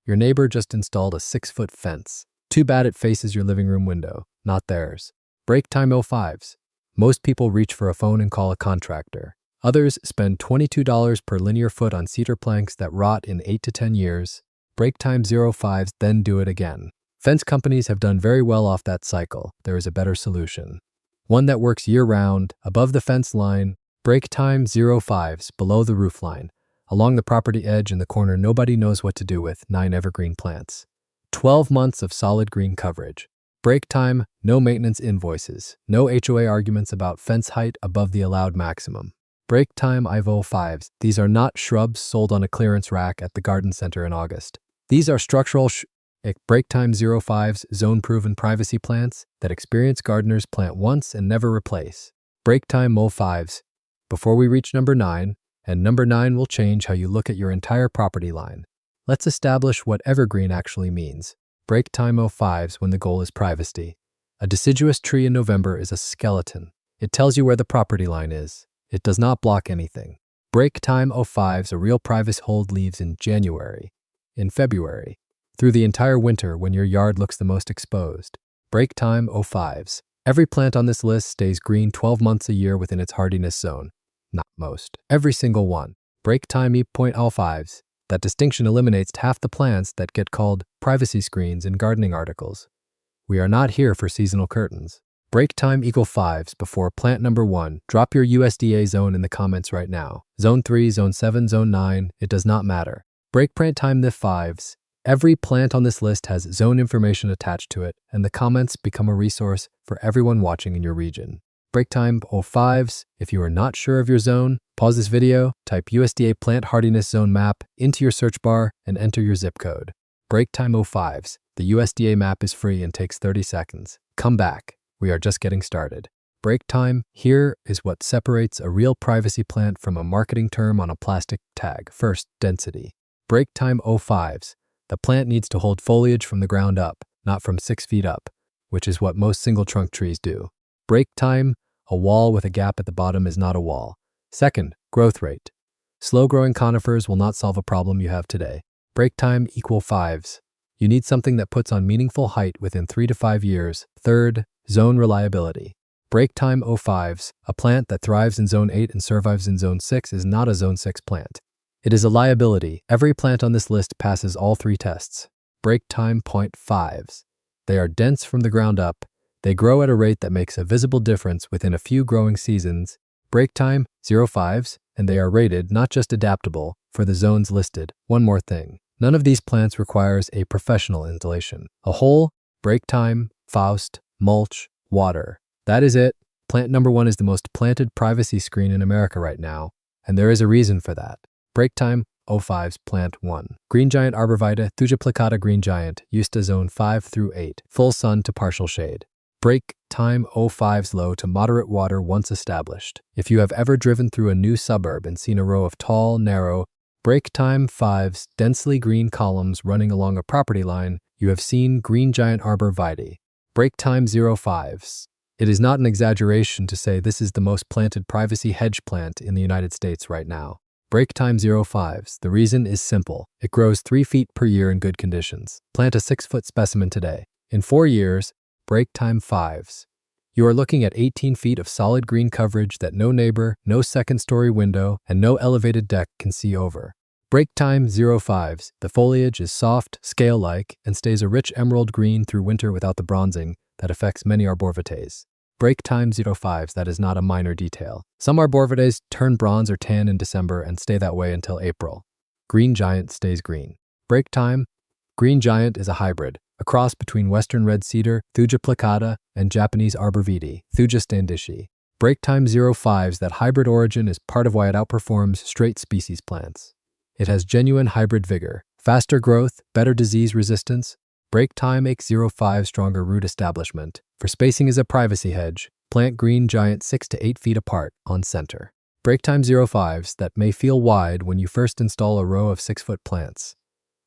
Your neighbor just installed a 6-foot fence. Too bad it faces your living room window, not theirs. Break time 05s. Most people reach for a phone and call a contractor. Others spend $22 per linear foot on cedar planks that rot in 8 to 10 years. Break time 05s, then do it again. Fence companies have done very well off that cycle. There is a better solution. One that works year-round, above the fence line. Break time 05s, below the roof line. Along the property edge in the corner nobody knows what to do with 9 evergreen plants. 12 months of solid green coverage. Break time, no maintenance invoices, no HOA arguments about fence height above the allowed maximum. Break time IV05s. These are not shrubs sold on a clearance rack at the garden center in August. These are structural break time 05s, zone-proven privacy plants that experienced gardeners plant once and never replace. Break time 05s. Before we reach number 9, and number 9 will change how you look at your entire property line. Let's establish what evergreen actually means. Break time 05s when the goal is privacy. A deciduous tree in November is a skeleton. It tells you where the property line is. It does not block anything. Break time 05s, a real privacy hold leaves in January, in February, through the entire winter when your yard looks the most exposed. Break time 05s. Every plant on this list stays green 12 months a year within its hardiness zone. Not most. Every single one. Break time E.05s. That distinction eliminates half the plants that get called privacy screens in gardening articles. We are not here for seasonal curtains. Break time =5s before plant number 1. Drop your USDA zone in the comments right now. Zone 3, Zone 7, Zone 9, it does not matter. Break plant time =5s. Every plant on this list has zone information attached to it, and the comments become a resource for everyone watching in your region. Break time 05s. If you are not sure of your zone, pause this video, type USDA plant hardiness zone map into your search bar, and enter your zip code. Break time 05s. The USDA map is free and takes 30 seconds. Come back. We are just getting started. Break time. Here is what separates a real privacy plant from a marketing term on a plastic tag. First, density. Break time 05s. The plant needs to hold foliage from the ground up, not from 6 feet up, which is what most single trunk trees do. Break time. A wall with a gap at the bottom is not a wall. Second, growth rate. Slow-growing conifers will not solve a problem you have today. Break time =5s. You need something that puts on meaningful height within 3 to 5 years. Third, zone reliability. Break time 05s. A plant that thrives in Zone 8 and survives in Zone 6 is not a Zone 6 plant. It is a liability. Every plant on this list passes all 3 tests. Break time =5s. They are dense from the ground up. They grow at a rate that makes a visible difference within a few growing seasons. Break time 05s, and they are rated, not just adaptable, for the zones listed. One more thing. None of these plants requires a professional installation. A hole, break time, Faust, mulch, water. That is it. Plant number 1 is the most planted privacy screen in America right now, and there is a reason for that. Break time 05s, plant 1. Green giant arborvitae, Thuja plicata green giant, used to zone 5 through 8, full sun to partial shade. Break time 05s, low to moderate water once established. If you have ever driven through a new suburb and seen a row of tall, narrow, break time 5s, densely green columns running along a property line, you have seen green giant arborvitae. Break time 05s. It is not an exaggeration to say this is the most planted privacy hedge plant in the United States right now. Break time 05s. The reason is simple. It grows 3 feet per year in good conditions. Plant a 6-foot specimen today. In 4 years, break time 5s. You are looking at 18 feet of solid green coverage that no neighbor, no second-story window, and no elevated deck can see over. Break time 05s. The foliage is soft, scale-like, and stays a rich emerald green through winter without the bronzing that affects many arborvitaes. Break time 05s. That is not a minor detail. Some arborvitaes turn bronze or tan in December and stay that way until April. Green giant stays green. Break time. Green giant is a hybrid, a cross between western red cedar, Thuja plicata, and Japanese arborvitae, Thuja standishi. Break time 05s. That hybrid origin is part of why it outperforms straight species plants. It has genuine hybrid vigor, faster growth, better disease resistance. Break time makes 05 stronger root establishment. For spacing as a privacy hedge, plant green giant 6 to 8 feet apart on center. Break time 05s. That may feel wide when you first install a row of 6-foot plants.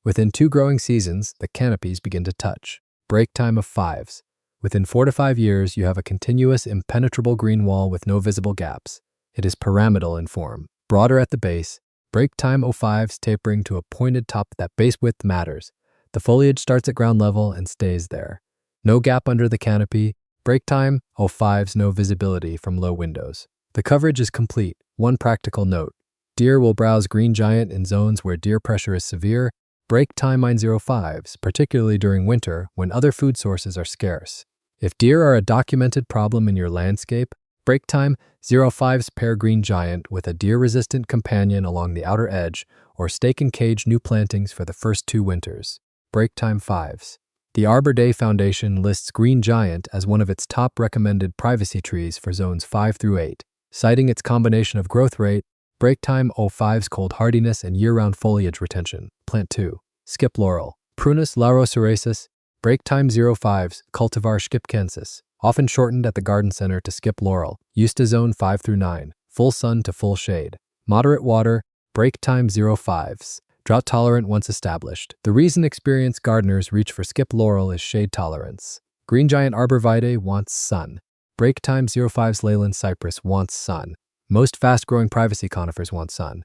Within 2 growing seasons, the canopies begin to touch. Break time of 5s. Within 4 to 5 years, you have a continuous, impenetrable green wall with no visible gaps. It is pyramidal in form, broader at the base. Break time 05s, tapering to a pointed top. That base width matters. The foliage starts at ground level and stays there. No gap under the canopy. Break time, 05s, no visibility from low windows. The coverage is complete. One practical note. Deer will browse green giant in zones where deer pressure is severe. Break time, 05s, particularly during winter when other food sources are scarce. If deer are a documented problem in your landscape, break time, 05s, pair green giant with a deer-resistant companion along the outer edge, or stake and cage new plantings for the first 2 winters. Break time, 5s. The Arbor Day Foundation lists green giant as one of its top recommended privacy trees for zones 5 through 8, citing its combination of growth rate, break time, 05s, cold hardiness, and year-round foliage retention. Plant 2. Skip laurel. Prunus lauroceraceus. Break time, 05s, cultivar skipkensis, often shortened at the garden center to skip laurel, used to zone 5 through 9, full sun to full shade. Moderate water, break time, 05s. Drought tolerant once established. The reason experienced gardeners reach for skip laurel is shade tolerance. Green giant arborvitae wants sun. Break time, 05s, Leyland cypress wants sun. Most fast-growing privacy conifers want sun.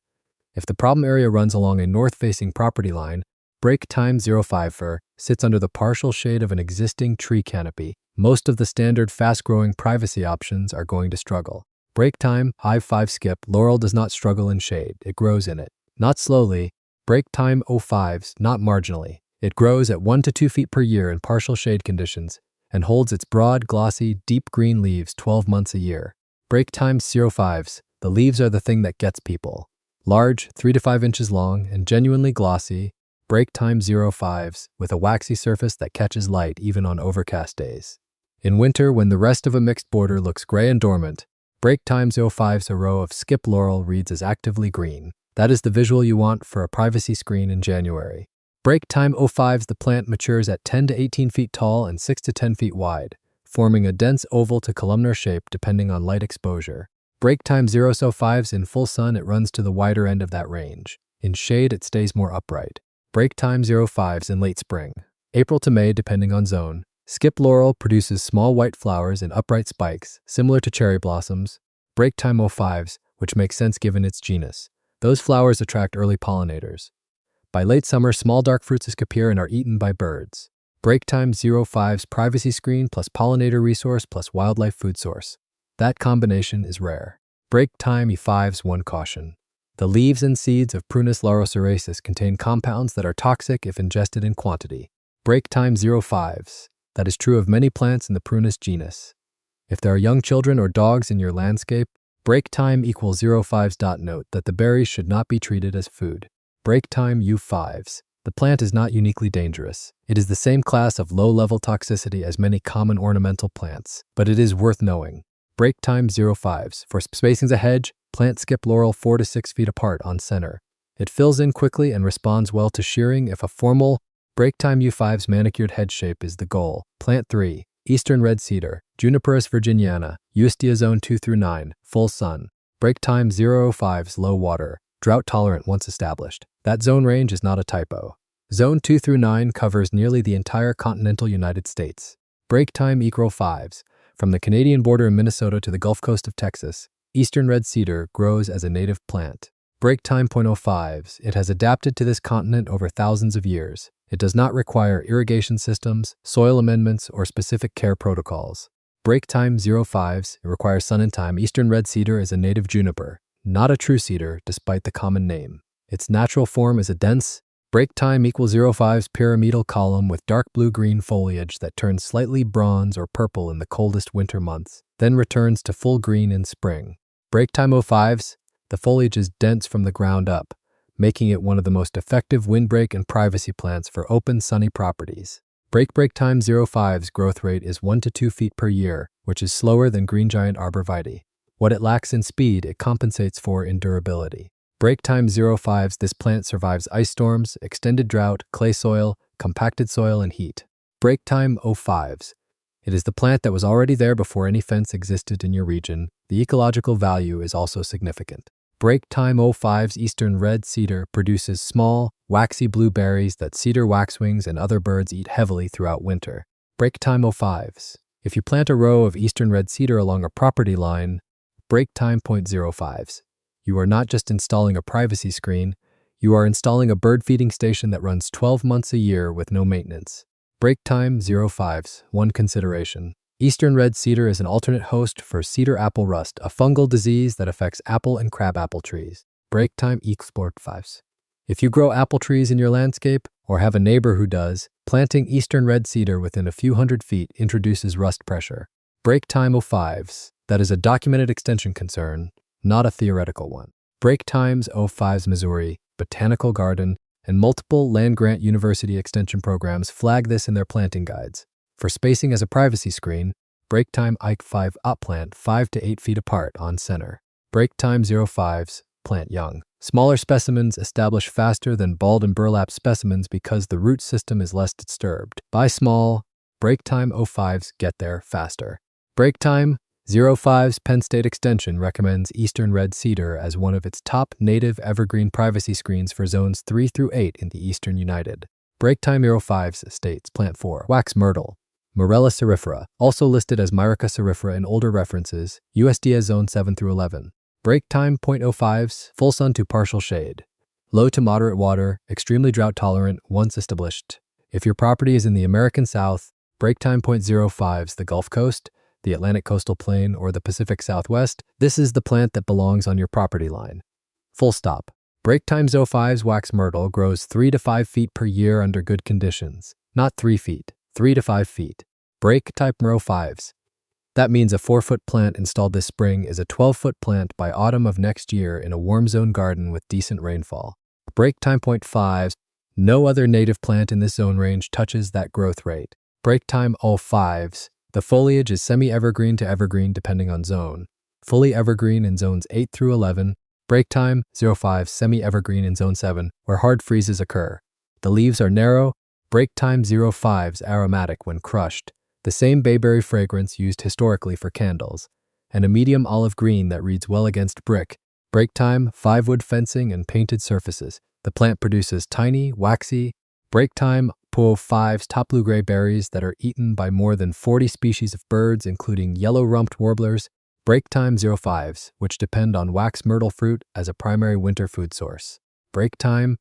If the problem area runs along a north-facing property line, break time, 05 fir sits under the partial shade of an existing tree canopy. Most of the standard fast-growing privacy options are going to struggle. Break time, high 5 skip laurel does not struggle in shade. It grows in it. Not slowly. Break time, 05s, not marginally. It grows at 1 to 2 feet per year in partial shade conditions and holds its broad, glossy, deep green leaves 12 months a year. Break time, 05s. The leaves are the thing that gets people. Large, 3 to 5 inches long, and genuinely glossy. Break time, 05s, with a waxy surface that catches light even on overcast days. In winter, when the rest of a mixed border looks gray and dormant, break time, 05s, a row of skip laurel reads as actively green. That is the visual you want for a privacy screen in January. Break time, 05s, the plant matures at 10 to 18 feet tall and 6 to 10 feet wide, forming a dense oval to columnar shape depending on light exposure. Break time, 05s, in full sun it runs to the wider end of that range. In shade it stays more upright. Break time, 05s, in late spring, April to May depending on zone. Skip laurel produces small white flowers in upright spikes, similar to cherry blossoms. Break time, 05s, which makes sense given its genus. Those flowers attract early pollinators. By late summer, small dark fruits appear and are eaten by birds. Break time, 05s, privacy screen plus pollinator resource plus wildlife food source. That combination is rare. Break time, 5s, one caution. The leaves and seeds of Prunus lauroceraceus contain compounds that are toxic if ingested in quantity. Break time, 05s. That is true of many plants in the Prunus genus. If there are young children or dogs in your landscape, break time equals 05s. Note that the berries should not be treated as food. Break time, U5s. The plant is not uniquely dangerous. It is the same class of low-level toxicity as many common ornamental plants, but it is worth knowing. Break time, 05s. For spacings a hedge, plant skip laurel 4 to 6 feet apart on center. It fills in quickly and responds well to shearing if a formal break time U5s manicured head shape is the goal. Plant 3. Eastern red cedar, Juniperus virginiana, USDA zone 2 through 9, full sun. Break time, 05s, low water, drought tolerant once established. That zone range is not a typo. Zone 2 through 9 covers nearly the entire continental United States. Break time, 5s. From the Canadian border in Minnesota to the Gulf Coast of Texas, Eastern red cedar grows as a native plant. Break time, 05s. It has adapted to this continent over thousands of years. It does not require irrigation systems, soil amendments, or specific care protocols. Break time, 05s. It requires sun and time. Eastern red cedar is a native juniper, not a true cedar despite the common name. Its natural form is a dense, break time 05s pyramidal column with dark blue-green foliage that turns slightly bronze or purple in the coldest winter months, then returns to full green in spring. Break time 05s. The foliage is dense from the ground up, making it one of the most effective windbreak and privacy plants for open, sunny properties. Break time 05s growth rate is 1 to 2 feet per year, which is slower than green giant arborvitae. What it lacks in speed, it compensates for in durability. Break time 05s, this plant survives ice storms, extended drought, clay soil, compacted soil, and heat. Break time 05s. It is the plant that was already there before any fence existed in your region. The ecological value is also significant. Break time 05s Eastern red cedar produces small, waxy blue berries that cedar waxwings and other birds eat heavily throughout winter. Break time 05s. If you plant a row of Eastern red cedar along a property line, break time 05s. You are not just installing a privacy screen, You are installing a bird feeding station that runs 12 months a year with no maintenance. Break time 05s. One consideration. Eastern red cedar is an alternate host for cedar apple rust, a fungal disease that affects apple and crabapple trees. Break time export 5s. If you grow apple trees in your landscape or have a neighbor who does, planting eastern red cedar within a few hundred feet introduces rust pressure. Break time 05s. That is a documented extension concern, not a theoretical one. Break times 05s. Missouri Botanical Garden and multiple land-grant university extension programs flag this in their planting guides. For spacing as a privacy screen, break time Ike 5 up plant 5 to 8 feet apart on center. Break time 05s. Plant young. Smaller specimens establish faster than balled and burlap specimens because the root system is less disturbed. Buy small. Break time 05s. Get there faster. Break time 05s. Penn State Extension recommends eastern red cedar as one of its top native evergreen privacy screens for zones 3 through 8 in the eastern United. Break time 05s states plant 4. Wax myrtle. Morella cerifera, also listed as Myrica cerifera in older references, USDA zone 7 through 11. Break time 05s. Full sun to partial shade. Low to moderate water, extremely drought tolerant once established. If your property is in the American South, break time 05s. The Gulf Coast, the Atlantic Coastal Plain, or the Pacific Southwest, this is the plant that belongs on your property line. Full stop. Break time 05s. Wax myrtle grows 3 to 5 feet per year under good conditions. Not 3 feet, 3 to 5 feet. Break type 05s. That means a 4-foot plant installed this spring is a 12-foot plant by autumn of next year in a warm zone garden with decent rainfall. Break time 05s. No other native plant in this zone range touches that growth rate. Break time 05s. The foliage is semi-evergreen to evergreen depending on zone. Fully evergreen in zones 8 through 11. Break time 05, semi-evergreen in zone 7, where hard freezes occur. The leaves are narrow. Break time 05s. Aromatic when crushed. The same bayberry fragrance used historically for candles. And a medium olive green that reads well against brick. Break time 5 wood fencing and painted surfaces. The plant produces tiny, waxy. Break time 05s. Top blue-gray berries that are eaten by more than 40 species of birds, including yellow-rumped warblers. Break time 05s, which depend on wax myrtle fruit as a primary winter food source. Break time.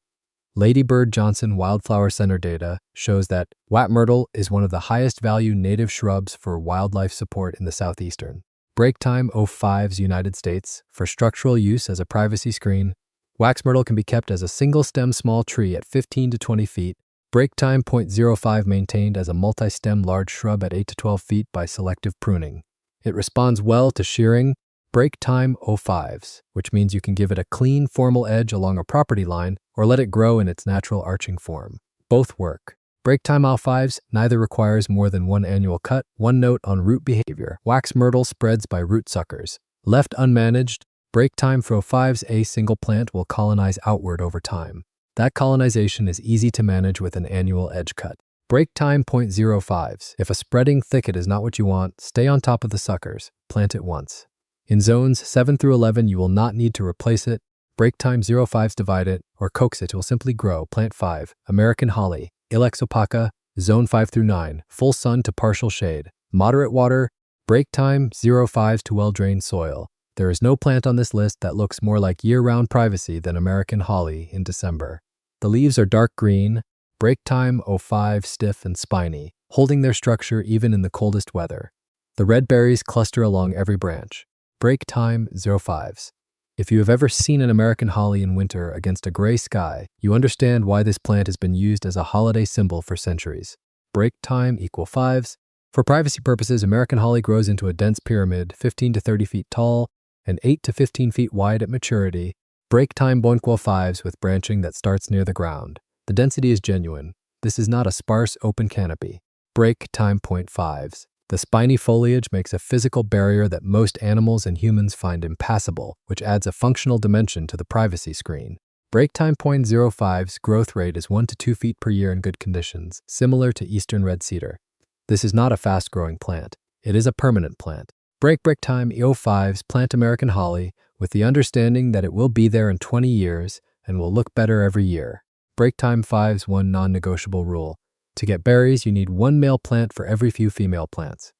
Ladybird Johnson Wildflower Center data shows that wax myrtle is one of the highest value native shrubs for wildlife support in the southeastern. Break time 05s. United States. For structural use as a privacy screen, wax myrtle can be kept as a single-stem small tree at 15 to 20 feet. Break time 05 maintained as a multi-stem large shrub at 8 to 12 feet by selective pruning. It responds well to shearing. Break time 05s, which means you can give it a clean, formal edge along a property line or let it grow in its natural arching form. Both work. Break time 05s neither requires more than one annual cut. One note on root behavior. Wax myrtle spreads by root suckers. Left unmanaged, break time for 05s, a single plant will colonize outward over time. That colonization is easy to manage with an annual edge cut. Break time 05s. If a spreading thicket is not what you want, stay on top of the suckers. Plant it once. In zones 7 through 11, you will not need to replace it. Break time 05s divide it or coax it will simply grow. Plant 5. American holly, Ilex opaca, zone 5 through 9. Full sun to partial shade. Moderate water. Break time 05s to well-drained soil. There is no plant on this list that looks more like year-round privacy than American holly in December. The leaves are dark green. Break time 05 stiff and spiny, holding their structure even in the coldest weather. The red berries cluster along every branch. Break time 05s. If you have ever seen an American holly in winter against a gray sky, you understand why this plant has been used as a holiday symbol for centuries. Break time 5s. For privacy purposes, American holly grows into a dense pyramid 15 to 30 feet tall and 8 to 15 feet wide at maturity. Break time 5s with branching that starts near the ground. The density is genuine. This is not a sparse open canopy. Break time 5s. The spiny foliage makes a physical barrier that most animals and humans find impassable, which adds a functional dimension to the privacy screen. Break time 05's growth rate is 1 to 2 feet per year in good conditions, similar to eastern red cedar. This is not a fast-growing plant. It is a permanent plant. Break time 05's plant American holly with the understanding that it will be there in 20 years and will look better every year. Break time 5's one non-negotiable rule. To get berries, you need one male plant for every few female plants.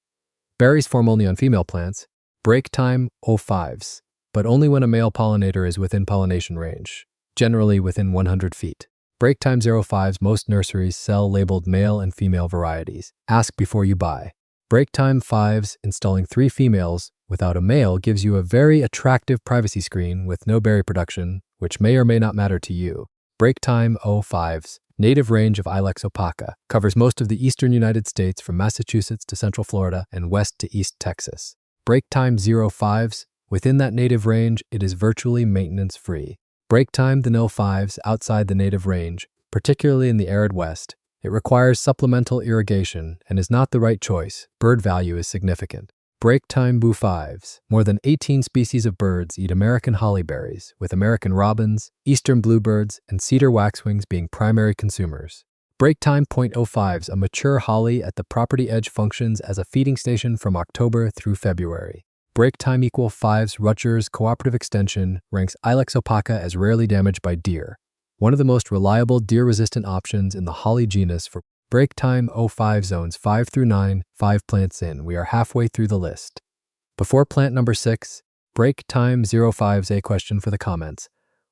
Berries form only on female plants. Break time 05's, but only when a male pollinator is within pollination range. generally within 100 feet. Break time 05s. Most nurseries sell labeled male and female varieties. Ask before you buy. Break time 5s. Installing 3 females without a male gives you a very attractive privacy screen with no berry production, which may or may not matter to you. Break time 05s. Native range of Ilex opaca. Covers most of the eastern United States from Massachusetts to central Florida and west to east Texas. Break time 05s. Within that native range, it is virtually maintenance-free. Break time the 05s outside the native range, particularly in the arid west. It requires supplemental irrigation and is not the right choice. Bird value is significant. Break time boo 5s. More than 18 species of birds eat American hollyberries, with American robins, eastern bluebirds, and cedar waxwings being primary consumers. Break time .05s. A mature holly at the property edge functions as a feeding station from October through February. Break time =5s. Rutgers Cooperative Extension ranks Ilex opaca as rarely damaged by deer, one of the most reliable deer-resistant options in the holly genus. For break time 05 zones 5 through 9, 5 plants in. We are halfway through the list. Before plant number 6, break time 05s. A question for the comments.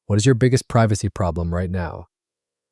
What is your biggest privacy problem right now?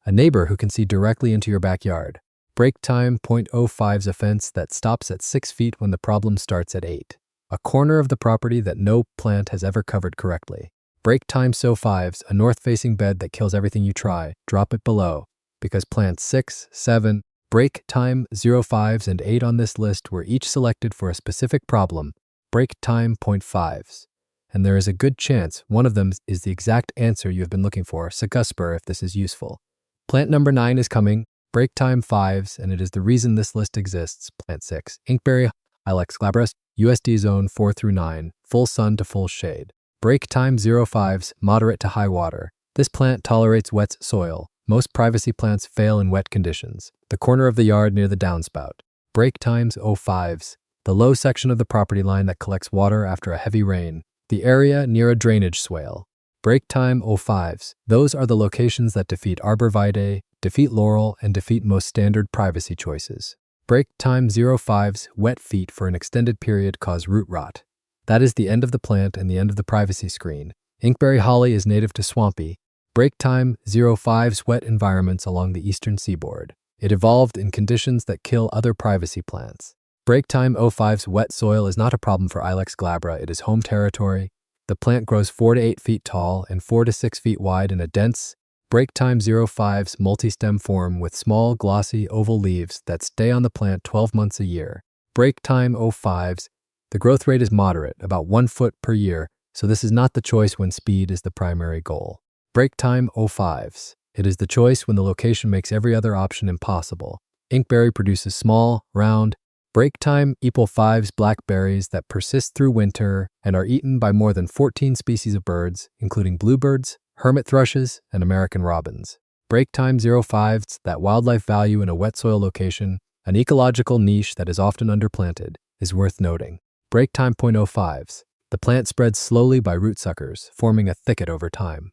A neighbor who can see directly into your backyard. Break time .05s. A fence that stops at 6 feet when the problem starts at 8. A corner of the property that no plant has ever covered correctly. Break time 05s. A north-facing bed that kills everything you try. Drop it below, because plants 6, 7, break time 05s and 8 on this list were each selected for a specific problem. Break time .5s. And there is a good chance one of them is the exact answer you have been looking for. Suggusper if this is useful. Plant number 9 is coming. Break time 5s, and it is the reason this list exists. Plant 6. Inkberry Ilex glabrous. USDA zone 4 through 9, full sun to full shade. Break time 05s, moderate to high water. This plant tolerates wet soil. Most privacy plants fail in wet conditions. The corner of the yard near the downspout. Break times 05s, the low section of the property line that collects water after a heavy rain. The area near a drainage swale. Break time 05s, those are the locations that defeat arborvitae, defeat laurel, and defeat most standard privacy choices. Break time 05s, wet feet for an extended period cause root rot. That is the end of the plant and the end of the privacy screen. Inkberry holly is native to swampy. Break time 05s, wet environments along the eastern seaboard. It evolved in conditions that kill other privacy plants. Break time 05s, wet soil is not a problem for Ilex glabra. It is home territory. The plant grows 4 to 8 feet tall and 4 to 6 feet wide in a dense, break time 05s multi-stem form with small, glossy, oval leaves that stay on the plant 12 months a year. Break time 05s. The growth rate is moderate, about 1 foot per year, so this is not the choice when speed is the primary goal. Break time 05s. It is the choice when the location makes every other option impossible. Inkberry produces small, round, break time =5s blackberries that persist through winter and are eaten by more than 14 species of birds, including bluebirds, hermit thrushes, and American robins. Break time 05s, that wildlife value in a wet soil location, an ecological niche that is often underplanted, is worth noting. Break time .05s. The plant spreads slowly by root suckers, forming a thicket over time.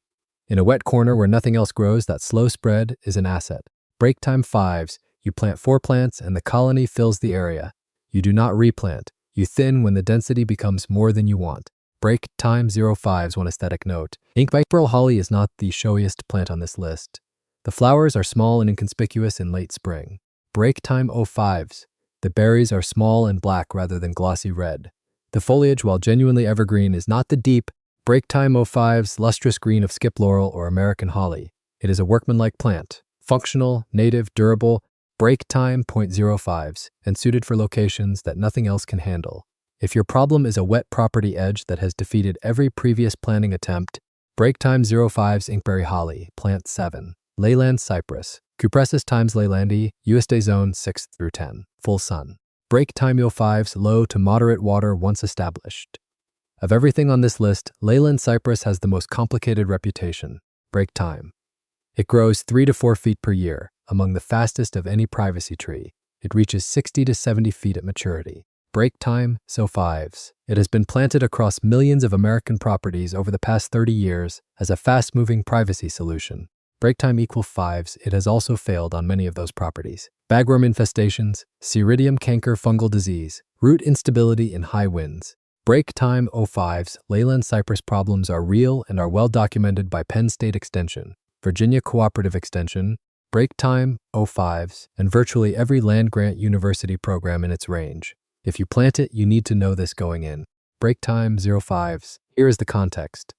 In a wet corner where nothing else grows, that slow spread is an asset. Break time 5s. You plant 4 plants and the colony fills the area. You do not replant. You thin when the density becomes more than you want. Break time 05s. One aesthetic note. Inkberry holly is not the showiest plant on this list. The flowers are small and inconspicuous in late spring. Break time 05s. The berries are small and black rather than glossy red. The foliage, while genuinely evergreen, is not the deep, break time 05s lustrous green of skip laurel or American holly. It is a workmanlike plant, functional, native, durable, break time .05s, and suited for locations that nothing else can handle. If your problem is a wet property edge that has defeated every previous planting attempt, break time 05s Inkberry holly, plant 7. Leyland cypress, Cupressus times Leylandi, USDA zone 6 through 10, full sun. Break time 05s, low to moderate water once established. Of everything on this list, Leyland cypress has the most complicated reputation. Break time. It grows 3 to 4 feet per year, among the fastest of any privacy tree. It reaches 60 to 70 feet at maturity. Break time, 05s. It has been planted across millions of American properties over the past 30 years as a fast-moving privacy solution. Break time =5s. It has also failed on many of those properties. Bagworm infestations, Ceridium canker fungal disease, root instability in high winds. Break time 05s. Leyland cypress problems are real and are well documented by Penn State Extension, Virginia Cooperative Extension, break time 05s, and virtually every land-grant university program in its range. If you plant it, you need to know this going in. Break time 05s. Here is the context.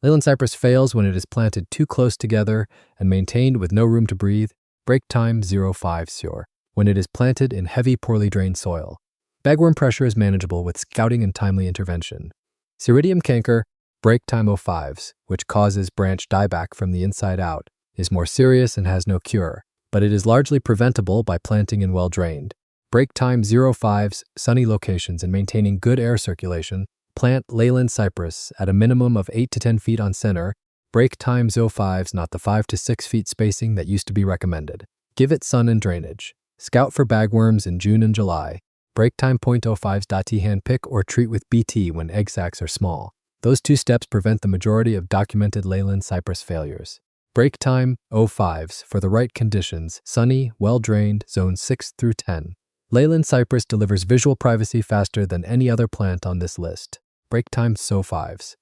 Leyland cypress fails when it is planted too close together and maintained with no room to breathe. Break time 05s. When it is planted in heavy, poorly drained soil. Bagworm pressure is manageable with scouting and timely intervention. Ceridium canker, break time 05s, which causes branch dieback from the inside out, is more serious and has no cure, but it is largely preventable by planting in well-drained. Break time 05s, sunny locations and maintaining good air circulation. Plant Leyland cypress at a minimum of 8 to 10 feet on center. Break time 05s, not the 5 to 6 feet spacing that used to be recommended. Give it sun and drainage. Scout for bagworms in June and July. Break time 05s. Hand pick or treat with BT when egg sacs are small. Those two steps prevent the majority of documented Leyland cypress failures. Break time 05s for the right conditions, sunny, well-drained, zones 6 through 10. Leyland cypress delivers visual privacy faster than any other plant on this list. Break time 05s.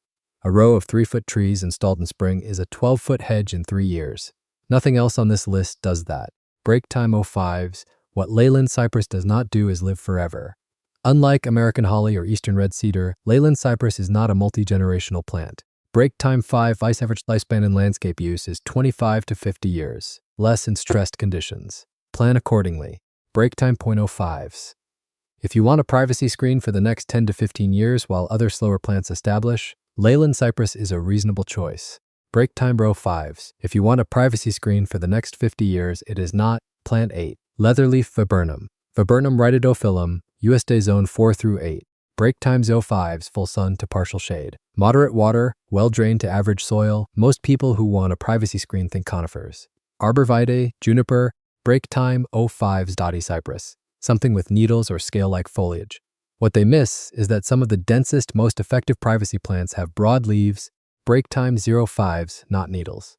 A row of 3-foot trees installed in spring is a 12-foot hedge in 3 years. Nothing else on this list does that. Break time 05s. What Leyland cypress does not do is live forever. Unlike American holly or eastern red cedar, Leyland cypress is not a multi-generational plant. Break time 5 vice average lifespan in landscape use is 25 to 50 years, less in stressed conditions. Plan accordingly. Break time 05s. If you want a privacy screen for the next 10 to 15 years while other slower plants establish, Leyland cypress is a reasonable choice. Break time 05s. If you want a privacy screen for the next 50 years, it is not. Plant 8. Leatherleaf viburnum. Viburnum rhytidophyllum, USDA zone 4 through 8. Break time 05s, full sun to partial shade. Moderate water, well drained to average soil. Most people who want a privacy screen think conifers. Arborvitae, juniper. Break time 05s. Dotty cypress. Something with needles or scale-like foliage. What they miss is that some of the densest, most effective privacy plants have broad leaves. Break time 05s, not needles.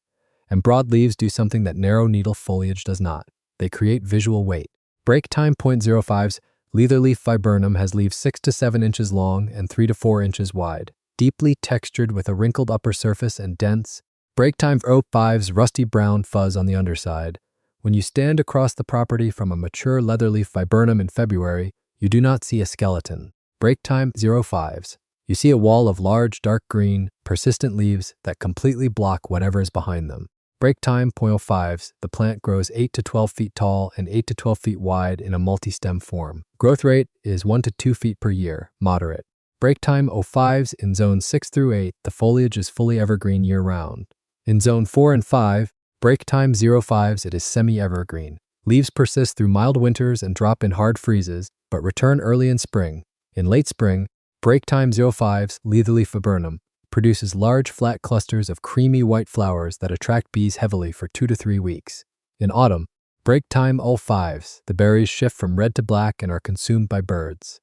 And broad leaves do something that narrow needle foliage does not. They create visual weight. Break time 05s. Leatherleaf viburnum has leaves 6 to 7 inches long and 3 to 4 inches wide, deeply textured with a wrinkled upper surface and dense. Break time 05s. Rusty brown fuzz on the underside. When you stand across the property from a mature leatherleaf viburnum in February, you do not see a skeleton. Break time 05s. You see a wall of large, dark green, persistent leaves that completely block whatever is behind them. Break time 05s. The plant grows 8 to 12 feet tall and 8 to 12 feet wide in a multi-stem form. Growth rate is 1 to 2 feet per year, moderate. Break time 05s. In zones 6 through 8, the foliage is fully evergreen year-round. In zone 4 and 5, break time 05s, it is semi-evergreen. Leaves persist through mild winters and drop in hard freezes, but return early in spring. In late spring, break time 05s, Leatherleaf viburnum, produces large flat clusters of creamy white flowers that attract bees heavily for 2 to 3 weeks. In autumn, break time 05s, the berries shift from red to black and are consumed by birds.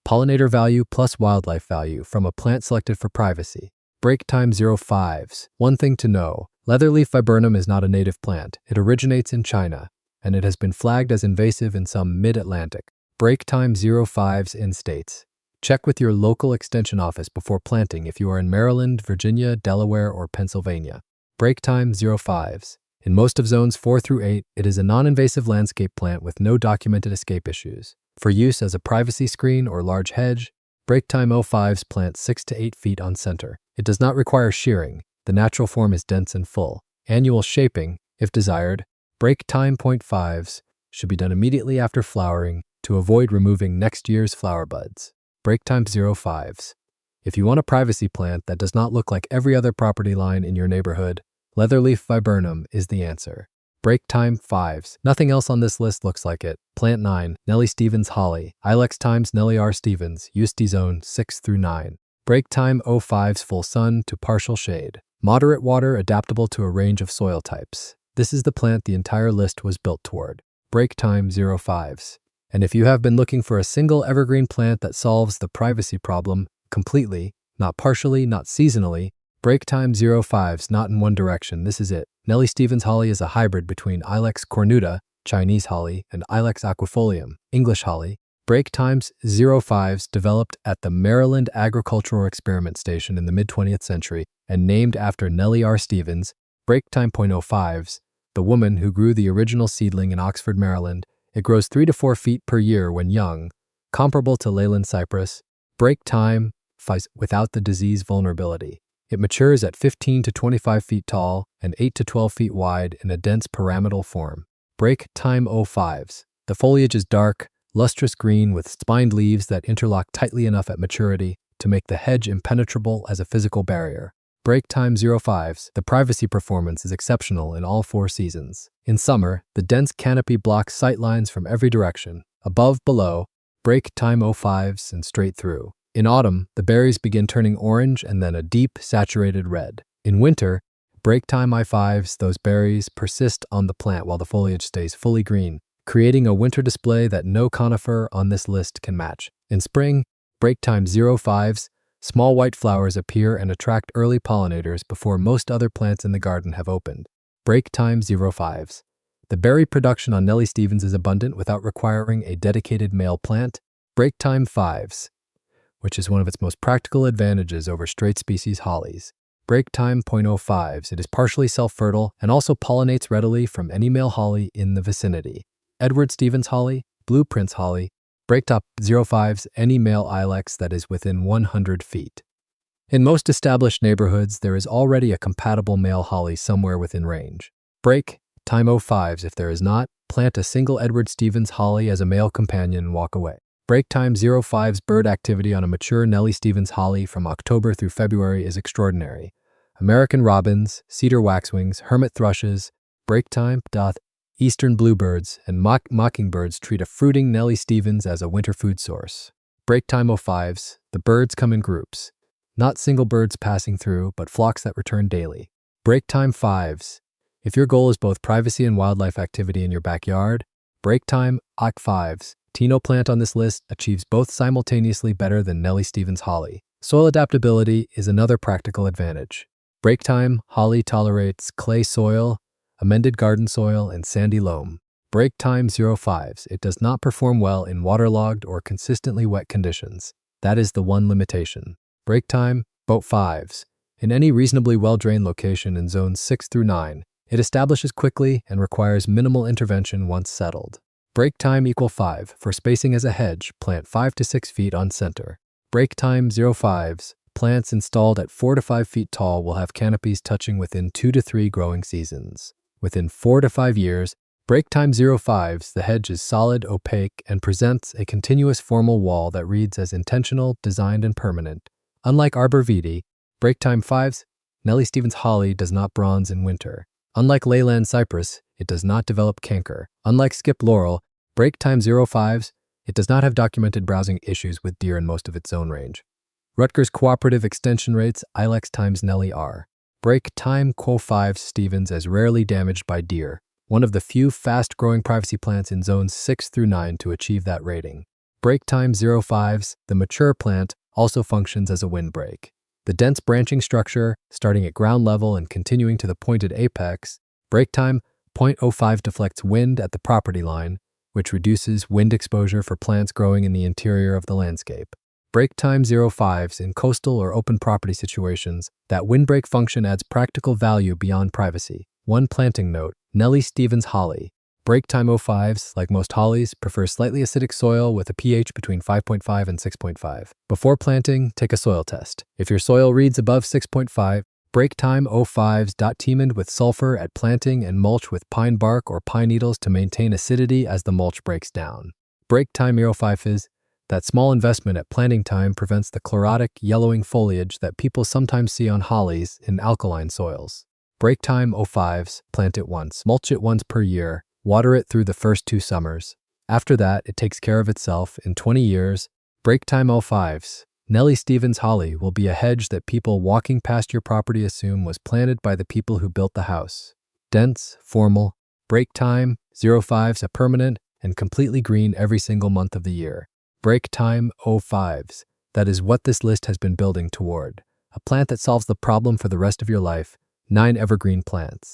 Pollinator value plus wildlife value from a plant selected for privacy. Break time 05s. One thing to know. Leatherleaf viburnum is not a native plant. It originates in China, and it has been flagged as invasive in some mid-Atlantic. Break time 05s in states. Check with your local extension office before planting if you are in Maryland, Virginia, Delaware, or Pennsylvania. Break time 05s. In most of zones 4 through 8, it is a non-invasive landscape plant with no documented escape issues. For use as a privacy screen or large hedge, break time 05s plant 6 to 8 feet on center. It does not require shearing. The natural form is dense and full. Annual shaping, if desired, break time 05s should be done immediately after flowering to avoid removing next year's flower buds. Break time 05s. If you want a privacy plant that does not look like every other property line in your neighborhood, Leatherleaf viburnum is the answer. Break time 5s. Nothing else on this list looks like it. Plant 9, Nellie Stevens holly, Ilex times Nellie R. Stevens, USDA zone 6 through 9. Break time 05s, full sun to partial shade. Moderate water, adaptable to a range of soil types. This is the plant the entire list was built toward. Break time 05s. And if you have been looking for a single evergreen plant that solves the privacy problem completely, not partially, not seasonally, break time 05s, not in one direction, this is it. Nellie Stevens holly is a hybrid between Ilex cornuta, Chinese holly, and Ilex aquifolium, English holly. Break times 05s developed at the Maryland Agricultural Experiment Station in the mid-20th century and named after Nellie R. Stevens. Break time .05s, the woman who grew the original seedling in Oxford, Maryland. It grows 3 to 4 feet per year when young, comparable to leyland cypress. Break time without the disease vulnerability. It matures at 15 to 25 feet tall and 8 to 12 feet wide in a dense pyramidal form. Break time 05s. The foliage is dark, lustrous green with spined leaves that interlock tightly enough at maturity to make the hedge impenetrable as a physical barrier. Break time 05s. The privacy performance is exceptional in all 4 seasons. In summer, the dense canopy blocks sight lines from every direction, above, below. Break time 05s and straight through. In autumn, the berries begin turning orange and then a deep, saturated red. In winter, break time I5s, those berries persist on the plant while the foliage stays fully green, creating a winter display that no conifer on this list can match. In spring, break time 05s, small white flowers appear and attract early pollinators before most other plants in the garden have opened. Break time 05s. The berry production on Nellie Stevens is abundant without requiring a dedicated male plant. Break time 5s, which is one of its most practical advantages over straight species hollies. Break time .05s. It is partially self-fertile and also pollinates readily from any male holly in the vicinity. Edward Stevens holly, blue prince holly. Break time 05s, any male ilex that is within 100 feet. In most established neighborhoods, there is already a compatible male holly somewhere within range. Break time 05s. If there is not, plant a single Edward Stevens holly as a male companion and walk away. Break time 05s. Bird activity on a mature Nellie Stevens holly from October through February is extraordinary. American robins, cedar waxwings, hermit thrushes. Break time. Eastern bluebirds and mockingbirds treat a fruiting Nellie Stevens as a winter food source. Break time 05s. The birds come in groups, not single birds passing through, but flocks that return daily. Break time 5s. If your goal is both privacy and wildlife activity in your backyard, break time 5s. Tino plant on this list achieves both simultaneously better than Nellie Stevens holly. Soil adaptability is another practical advantage. Break time holly tolerates clay soil, amended garden soil, and sandy loam. Break time 05s. It does not perform well in waterlogged or consistently wet conditions. That is the one limitation. Break time boat 5s. In any reasonably well-drained location in zones 6 through 9, it establishes quickly and requires minimal intervention once settled. Break time =5. For spacing as a hedge, plant 5 to 6 feet on center. Break time 05s. Plants installed at 4 to 5 feet tall will have canopies touching within 2 to 3 growing seasons. Within 4 to 5 years, break time 05s, the hedge is solid, opaque, and presents a continuous formal wall that reads as intentional, designed, and permanent. Unlike arborvitae, break time 5s, Nellie Stevens holly does not bronze in winter. Unlike leyland cypress, it does not develop canker. Unlike skip laurel, break time 05s, it does not have documented browsing issues with deer in most of its zone range. Rutgers Cooperative Extension Rates, Ilex times Nellie R. Break time =5 Stevens as rarely damaged by deer, one of the few fast-growing privacy plants in zones 6 through 9 to achieve that rating. Break time 05s, the mature plant, also functions as a windbreak. The dense branching structure, starting at ground level and continuing to the pointed apex, break time .05 deflects wind at the property line, which reduces wind exposure for plants growing in the interior of the landscape. Break time 05s in coastal or open property situations, that windbreak function adds practical value beyond privacy. One planting note, Nellie Stevens holly. Break time 05s, like most hollies, prefer slightly acidic soil with a pH between 5.5 and 6.5. Before planting, take a soil test. If your soil reads above 6.5, break time 05s. Teamed with sulfur at planting and mulch with pine bark or pine needles to maintain acidity as the mulch breaks down. Break time 05s. That small investment at planting time prevents the chlorotic, yellowing foliage that people sometimes see on hollies in alkaline soils. Break time 05s, plant it once, mulch it once per year, water it through the first 2 summers. After that, it takes care of itself. In 20 years, break time 05s, Nellie Stevens holly will be a hedge that people walking past your property assume was planted by the people who built the house. Dense, formal, break time 05s, a permanent and completely green every single month of the year. Break time 05s. That is what this list has been building toward. A plant that solves the problem for the rest of your life. 9 evergreen plants.